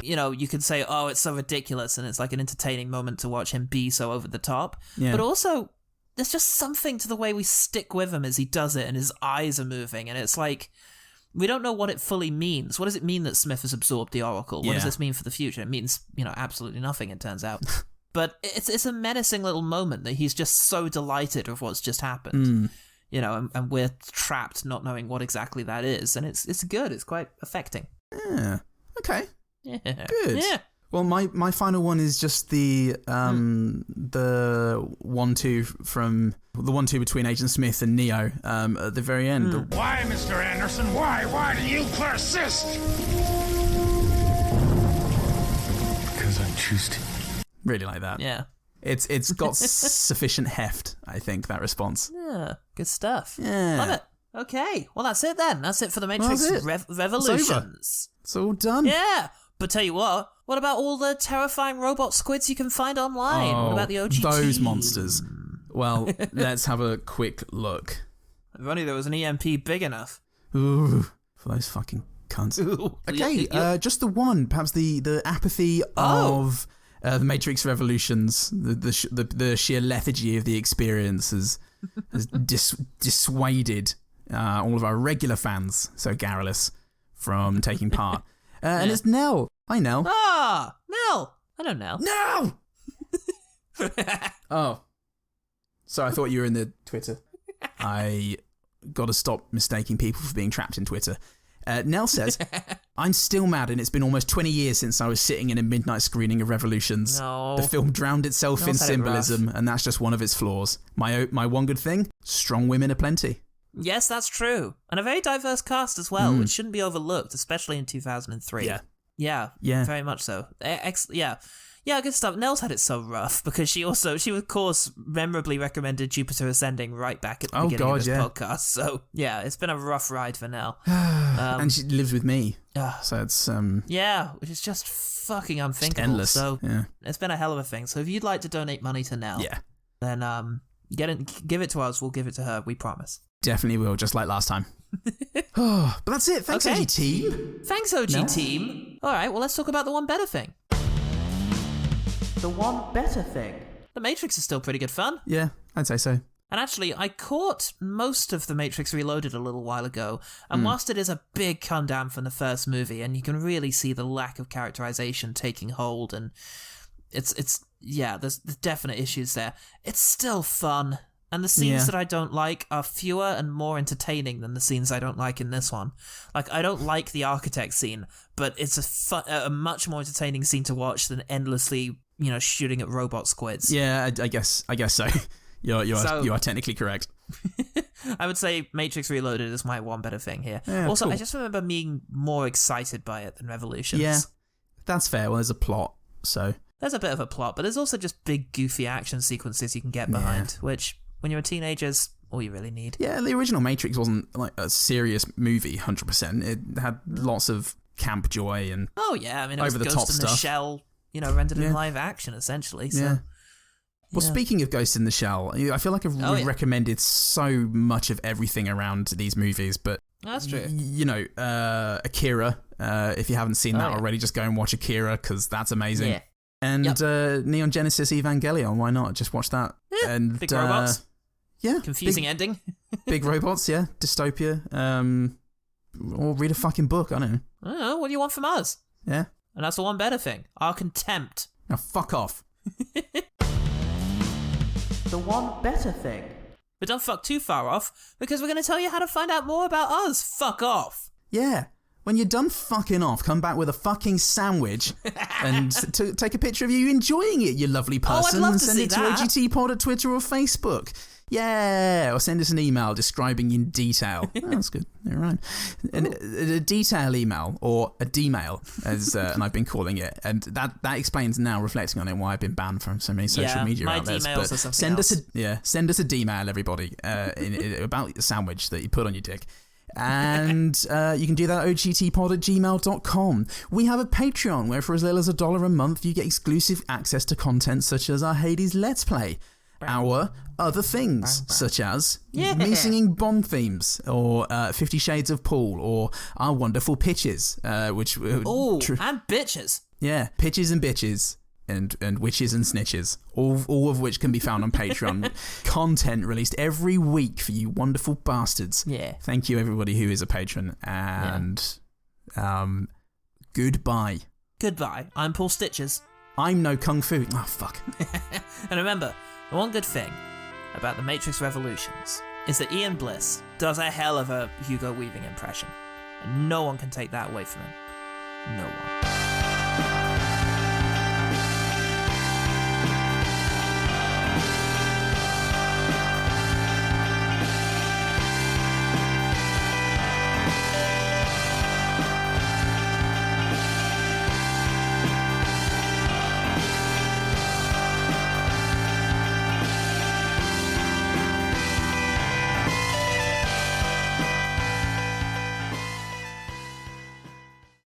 You know, you could say, oh, it's so ridiculous, and it's like an entertaining moment to watch him be so over the top. Yeah. But also, there's just something to the way we stick with him as he does it, and his eyes are moving, and it's like, we don't know what it fully means. What does it mean that Smith has absorbed the Oracle? What does this mean for the future? It means, absolutely nothing, it turns out. But it's a menacing little moment that he's just so delighted with what's just happened. And we're trapped not knowing what exactly that is, and it's good. It's quite affecting. Yeah. Okay. Yeah. Good. Yeah. Well, my final one is just the 1-2 from the 1-2 between Agent Smith and Neo at the very end. Why, Mr. Anderson? Why? Why do you persist? Because I choose to. Really like that. Yeah. It's got sufficient heft, I think, that response. Yeah. Good stuff. Yeah. Love it. Okay. Well, that's it then. That's it for the Matrix Revolutions. It's all done. Yeah. But tell you what about all the terrifying robot squids you can find online? What about the OG those monsters? Well, let's have a quick look. If only there was an EMP big enough. Ooh, for those fucking cunts. Ooh. Okay, just the one. Perhaps the apathy of the Matrix Revolutions, the sheer lethargy of the experience has dissuaded all of our regular fans, so garrulous, from taking part. And it's Nell. Hi, Nell. Ah, Nell. I know Nell. No! Oh. So I thought you were in the Twitter. I got to stop mistaking people for being trapped in Twitter. Nell says, I'm still mad and it's been almost 20 years since I was sitting in a midnight screening of Revolutions. No. The film drowned itself in symbolism and that's just one of its flaws. My one good thing, strong women aplenty. Yes, that's true. And a very diverse cast as well, which shouldn't be overlooked, especially in 2003. Yeah, very much so. Yeah, good stuff. Nell's had it so rough because she of course memorably recommended Jupiter Ascending right back at the beginning of this podcast. So yeah, it's been a rough ride for Nell. And she lives with me. So it's which is just fucking unthinkable. It's endless. So it's been a hell of a thing. So if you'd like to donate money to Nell, then give it to us. We'll give it to her. We promise. Definitely will, just like last time. But that's it. Thanks, OG team. Thanks, OG team. All right, well, let's talk about the one better thing. The one better thing. The Matrix is still pretty good fun. Yeah, I'd say so. And actually, I caught most of The Matrix Reloaded a little while ago, and whilst it is a big come down from the first movie, and you can really see the lack of characterization taking hold, and there's definite issues there, it's still fun. And the scenes that I don't like are fewer and more entertaining than the scenes I don't like in this one. Like, I don't like the architect scene, but it's a much more entertaining scene to watch than endlessly, shooting at robot squids. Yeah, I guess so. You are technically correct. I would say Matrix Reloaded is my one better thing here. Yeah, also, cool. I just remember being more excited by it than Revolutions. Yeah, that's fair. Well, there's a plot, so... There's a bit of a plot, but there's also just big, goofy action sequences you can get behind, which... When you're a teenager, all you really need. Yeah, the original Matrix wasn't like a serious movie, 100%. It had lots of camp joy and oh yeah, I mean, it was over the Ghost top in stuff. the Shell, rendered in live action essentially. So. Yeah. Well, speaking of Ghost in the Shell, I feel like I've recommended so much of everything around these movies, but that's true. Akira, if you haven't seen that already, just go and watch Akira because that's amazing. Yeah. And Neon Genesis Evangelion, why not? Just watch that. Yeah. And big robots. Yeah. Confusing ending. Big robots, yeah. Dystopia. Or read a fucking book, I don't know. I don't know, what do you want from us? Yeah. And that's the one better thing. Our contempt. Now fuck off. The one better thing. But don't fuck too far off, because we're going to tell you how to find out more about us. Fuck off. Yeah. When you're done fucking off, come back with a fucking sandwich and take a picture of you enjoying it, you lovely person. I'd love to send see it to that. OGTpod at Twitter or Facebook. Yeah, or send us an email describing in detail. Oh, that's good. All right. A detail email, or a D-mail, as and I've been calling it. And that explains now, reflecting on it, why I've been banned from so many social media outlets. My D-mails are something else. Send us a D-mail, everybody, about the sandwich that you put on your dick. And you can do that at ogtpod@gmail.com. We have a Patreon where for as little as $1 a month you get exclusive access to content such as our Hades Let's Play, our other things such as me singing Bond themes, or 50 Shades of Paul, or our wonderful pitches, and bitches. Yeah, pitches and bitches. And witches and snitches, all of which can be found on Patreon. Content released every week for you wonderful bastards. Yeah. Thank you, everybody who is a patron. And goodbye. Goodbye. I'm Paul Stitches. I'm no Kung Fu. Oh, fuck. And remember, the one good thing about the Matrix Revolutions is that Ian Bliss does a hell of a Hugo Weaving impression. And no one can take that away from him.